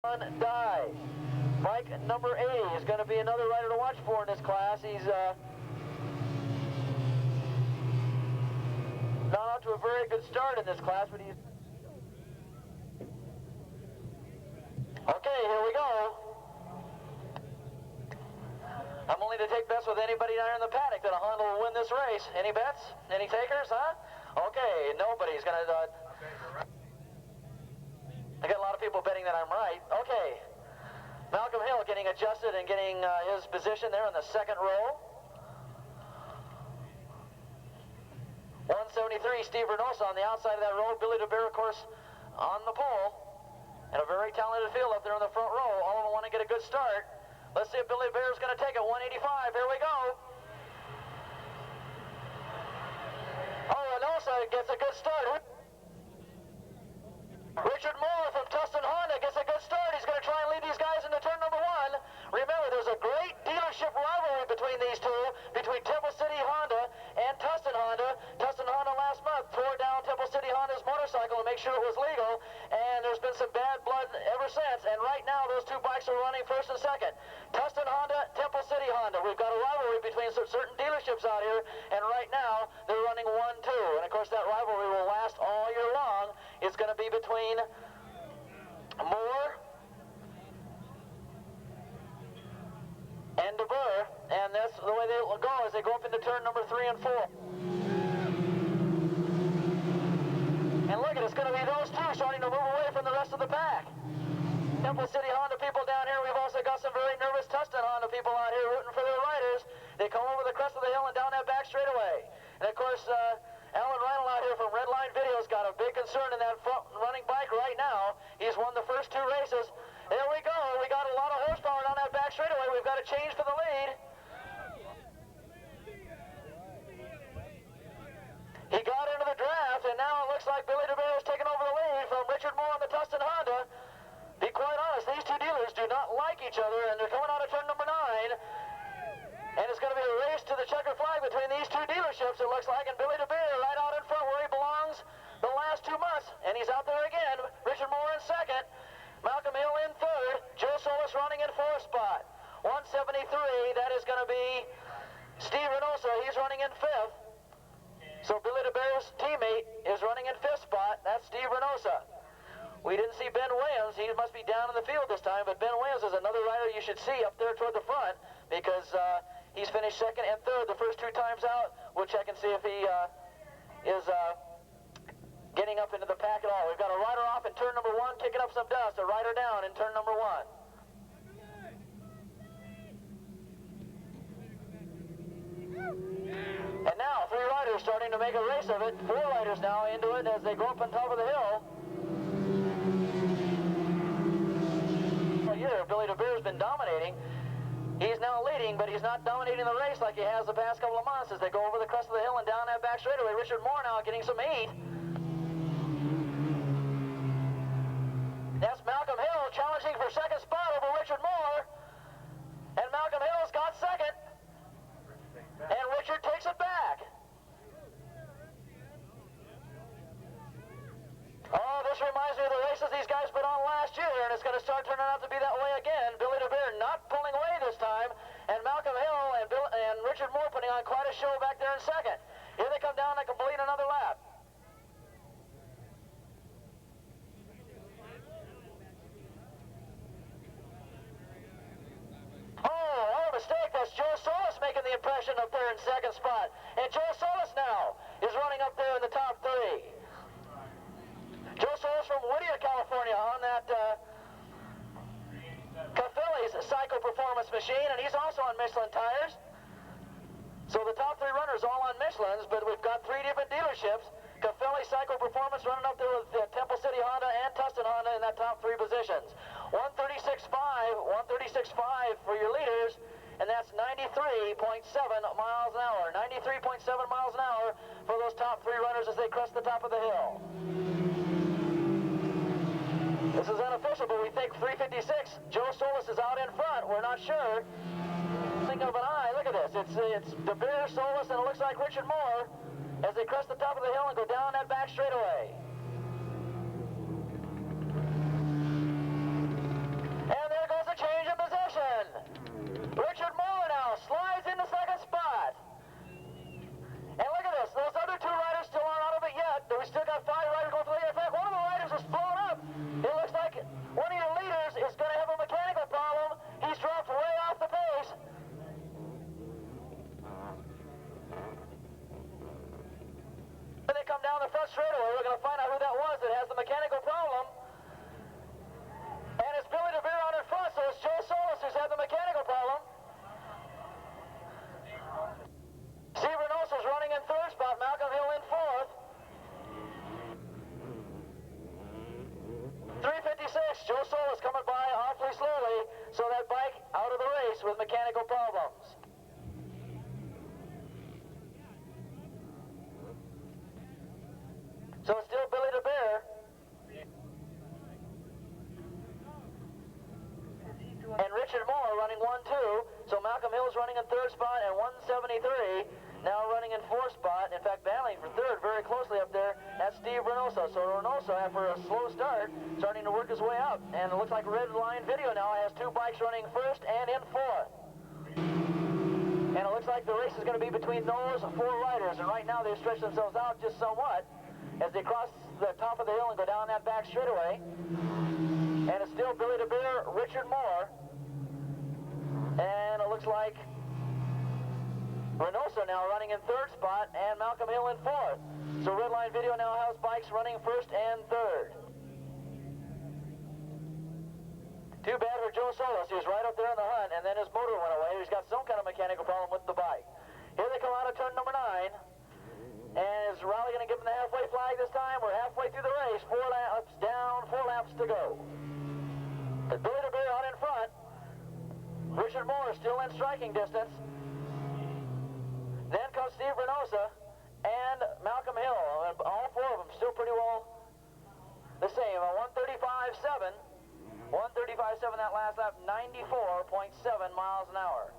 Die. Bike number 80 is going to be another rider to watch for in this class. He's not off to a very good start in this class, but he's... Okay, here we go. I'm only to take bets with anybody down here in the paddock that a Honda will win this race. Any bets? Any takers, huh? Okay, nobody's going to... I got a lot of people betting that I'm right. Okay. Malcolm Hill getting adjusted and getting his position there in the second row. 173, Steve Renosa on the outside of that row. Billy DeBeer, of course, on the pole. And a very talented field up there in the front row. All of them want to get a good start. Let's see if Billy DeBeer is going to take it. 185. Here we go. Oh, Renosa gets a good start. Richard Moore from Tustin Honda gets a good start. He's going to try and lead these guys into turn number 1. Remember, there's a great dealership rivalry between these two, between Temple City Honda and Tustin Honda. Tustin Honda last month tore down Temple City Honda's motorcycle to make sure it was legal, and there's been some bad blood ever since. And right now, those two bikes are running first and second. Tustin Honda, Temple City Honda. We've got a rivalry between certain dealerships out here, and right now, they're running 1-2. And of course, that rivalry will last all year long. It's going to be between Moore and DeBeer, and that's the way they will go as they go up into turn number 3 and 4. And look at it, it's going to be those two starting to move away from the rest of the pack. Temple City Honda people down here. We've also got some very nervous Tustin Honda people out here rooting for their riders. They come over the crest of the hill and down that back straightaway. And of course, Alan Reinl out here from Redline Video's got a big concern in that front running bike right now. He's won the first 2 races. There we go. We got a lot of horsepower down that back straightaway. We've got a change for the lead. He got into the draft, and now it looks like Billy DeBeer has taken over the lead from Richard Moore on the Tustin Honda. Be quite honest, these two dealers do not like each other, and they're coming out of turn number 9. And it's going to be a race to the checker flag between these two dealerships, it looks like, and Billy DeBeer right out in front where he belongs the last 2 months. And he's out there again. Richard Moore in second. Malcolm Hill in third. Joe Solis running in 4th spot. 173, that is going to be Steve Renosa. He's running in 5th. So Billy DeBeer's teammate is running in 5th spot. That's Steve Renosa. We didn't see Ben Williams. He must be down in the field this time, but Ben Williams is another rider you should see up there toward the front because he's finished 2nd and 3rd the first 2 times out. We'll check and see if he is getting up into the pack at all. We've got a rider off in turn number 1, kicking up some dust. A rider down in turn number 1. And now 3 riders starting to make a race of it. 4 riders now into it as they go up on top of the hill. Year, Billy DeBeer has been dominating. He's now leading, but he's not dominating the race like he has the past couple of months as they go over the crest of the hill and down that back straightaway. Richard Moore now getting some heat. That's Malcolm Hill challenging for 2nd spot over Richard Moore. And Malcolm Hill's got 2nd. And Richard takes it back. Oh, this reminds me of the races these guys put on last year, and it's going to start turning out to be that way again. Billy DeBeer not pulling away this time, and Malcolm Hill and Richard Moore putting on quite a show back there in 2nd. Here they come down and complete another lap. Oh, what a mistake. That's Joe Solis making the impression up there in 2nd spot. And Joe Solis now is running up there in the top 3. Joe Solis from Whittier, California on that Cafelli's Cycle Performance machine, and he's also on Michelin tires. So the top 3 runners all on Michelin's, but we've got 3 different dealerships. Cafelli Cycle Performance running up there with Temple City Honda and Tustin Honda in that top 3 positions. 136.5 for your leaders, and that's 93.7 miles an hour. 93.7 miles an hour for those top 3 runners as they crest the top of the hill. This is unofficial, but we think 356. Joe Solis is out in front. We're not sure. Think of an eye. Look at this. It's DeBeer, Solis, and it looks like Richard Moore as they crest the top of the hill and go down that back straightaway. coming by awfully slowly, so that bike out of the race with mechanical problems. So it's still Billy the Bear. And Richard Moore running 1-2. So Malcolm Hill's running in third spot at 173. Now running in fourth spot. In fact, battling for third very closely up there. That's Steve Reynoso. So Reynoso, after a slow start, starting to work his way up. And it looks like Red Line Video now has two bikes running first and in fourth. And it looks like the race is going to be between those four riders. And right now they've stretched themselves out just somewhat as they cross the top of the hill and go down that back straightaway. And it's still Billy the Bear, Richard Moore. And it looks like Reynoso now running in third spot and Malcolm Hill in fourth. So Red Line Video now has bikes running first and third. Too bad for Joe Solis. He was right up there in the hunt and then his motor went away. He's got some kind of mechanical problem with the bike. Here they come out of turn number 9. And is Riley going to give him the halfway flag this time? We're halfway through the race. 4 laps down, 4 laps to go. But Billy the Bear out in front. Richard Moore still in striking distance. Then comes Steve Reynoso and Malcolm Hill. All four of them still pretty well the same. 135.7. 135.7 that last lap, 94.7 miles an hour.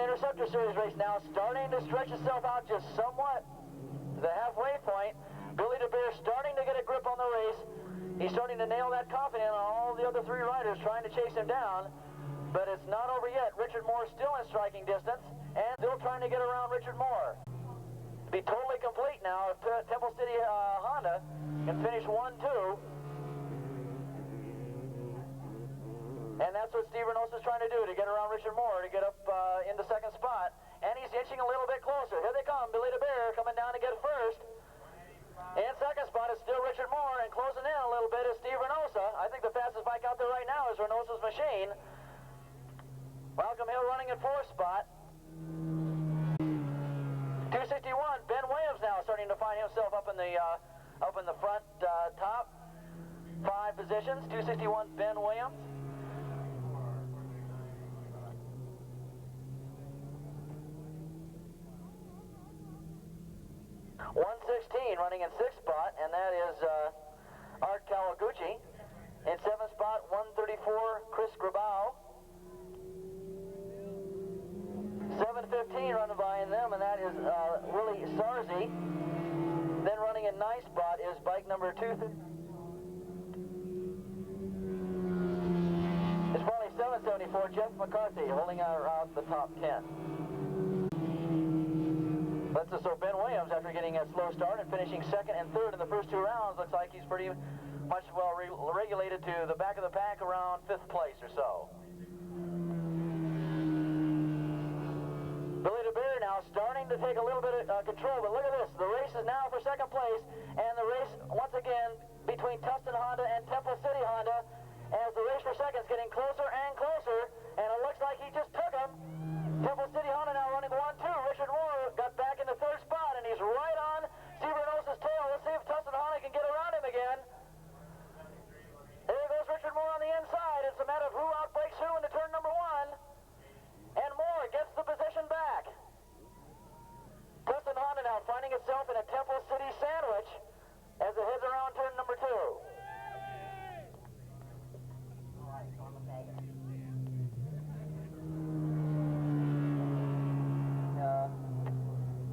Interceptor Series race now starting to stretch itself out just somewhat to the halfway point. Billy the Bear starting to get a grip on the race. He's starting to nail that confidence on all the other three riders trying to chase him down. But it's not over yet. Richard Moore still in striking distance and still trying to get around Richard Moore. To be totally complete now if Temple City Honda can finish 1-2. And that's what Steve Reynoso is trying to do, to get around Richard Moore, to get up into second spot. And he's inching a little bit closer. Here they come, Billy the Bear coming down to get first. In second spot is still Richard Moore, and closing in a little bit is Steve Reynoso. I think the fastest bike out there right now is Reynoso's machine. Malcolm Hill running in fourth spot. 261, Ben Williams now starting to find himself up in the front top 5 positions. 261, Ben Williams. 116 running in 6th spot, and that is Art Kawaguchi. In 7th spot, 134, Chris Grabau. 715 running by in them, and that is Willie Sarzi. Then running in 9th spot is bike number 2. It's probably 774, Jeff McCarthy, holding out the top 10. So Ben Williams, after getting a slow start and finishing second and third in the first 2 rounds, looks like he's pretty much well regulated to the back of the pack around 5th place or so. Billy the Bear now starting to take a little bit of control, but look at this. The race is now for second place, and the race, once again, between Tustin Honda and Temple City Honda, as the race for second is getting closer and closer, and it looks like he just took him. Temple City Honda now running 1-2. Richard Moore got back in the 3rd spot, and he's right on Steve Reynoso's tail. Let's see if Tustin Honda can get around him again. There goes Richard Moore on the inside. It's a matter of who outbreaks who into turn number 1. And Moore gets the position back. Tustin Honda now finding itself in a Temple City sandwich as it heads around turn number 2.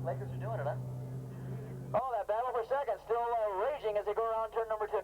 Lakers are doing it, huh? Oh, that battle for second still raging as they go around turn number 2.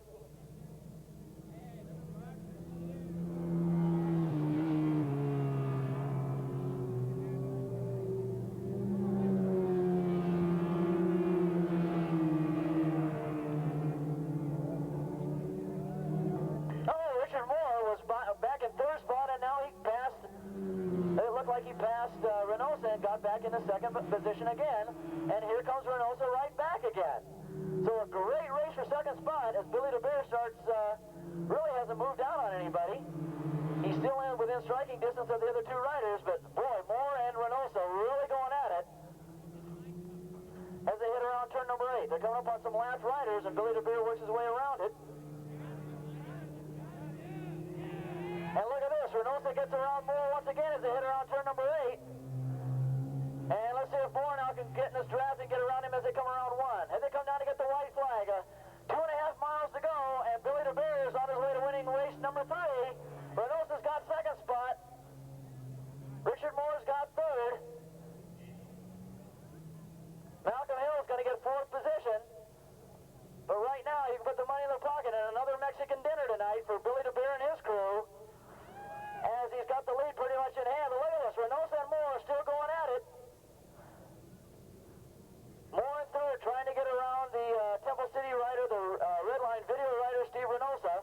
second position again, and here comes Reynosa right back again. So a great race for second spot as Billy DeBeer starts, really hasn't moved out on anybody. He's still in within striking distance of the other two riders, but boy, Moore and Reynosa really going at it as they hit around turn number 8. They're coming up on some last riders, and Billy DeBeer works his way around it. And look at this, Reynosa gets around Moore once again as they hit around turn number 8. And let's see if Moore now can get in this draft and get around him as they come around 1. As they come down to get the white flag, 2.5 miles to go, and Billy DeBeer is on his way to winning race number 3. Reynosa's got second spot. Richard Moore's got third. Malcolm Hill's going to get fourth position. But right now, you can put the money in the pocket and another Mexican dinner tonight for Billy DeBeer and his crew, as he's got the lead pretty much in hand. But look at this, Reynosa and Moore are still going at it. Moore in third, trying to get around the Temple City rider, the Red Line video rider, Steve Reynosa.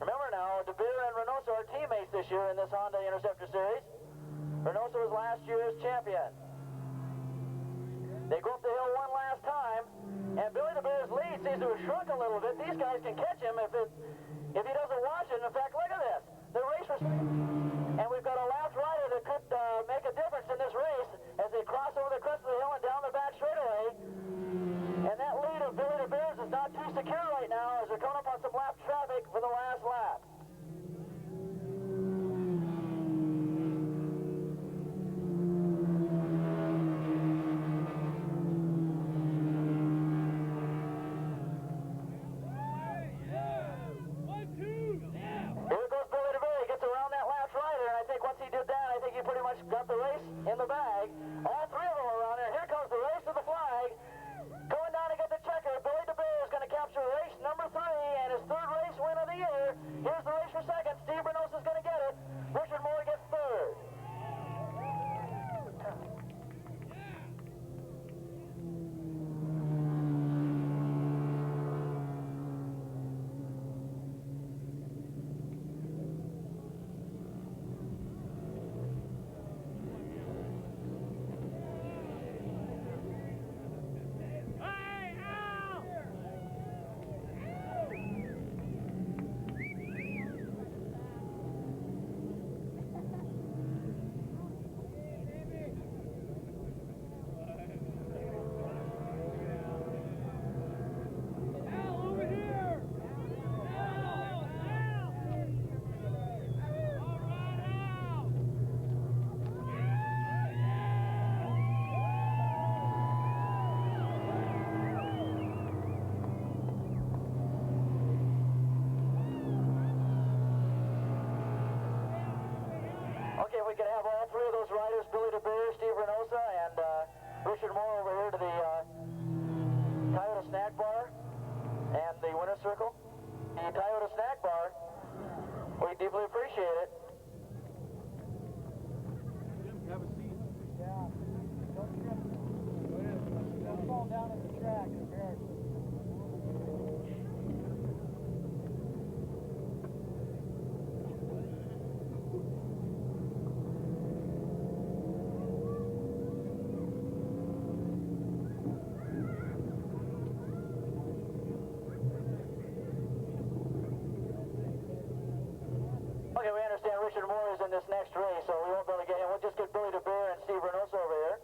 Remember now, DeBeer and Reynosa are teammates this year in this Honda Interceptor Series. Reynosa was last year's champion. They go up the hill one last time, and Billy DeBeer's lead seems to have shrunk a little bit. These guys can catch him if he doesn't watch it. In fact, look at this. The race was... And we've got a last rider that could make a difference in this race as they cross over the crest of the hill and down the back straightaway. And that lead of Billy DeBeer's is not too secure right now as they're coming up on some lap traffic for the last lap. Got the race in the bag. All three of them are around there. Here comes the race to the flag. Going down to get the checker. Billy DeBeer is going to capture race number 3 and his third race win of the year. Here's the race for second. Steve Reynosa is going to get it. Richard Moore gets third. We can have all three of those riders, Billy DeBeer, Steve Reynosa, and Richard Moore over here to the Toyota Snack Bar and the Winner's Circle. The Toyota Snack Bar, we deeply appreciate it. Have a seat. Yeah. Don't trip. Don't fall down at the track. Okay, we understand Richard Moore is in this next race, so we won't be able to get him. We'll just get Billy DeBeer and Steve Reynosa over here.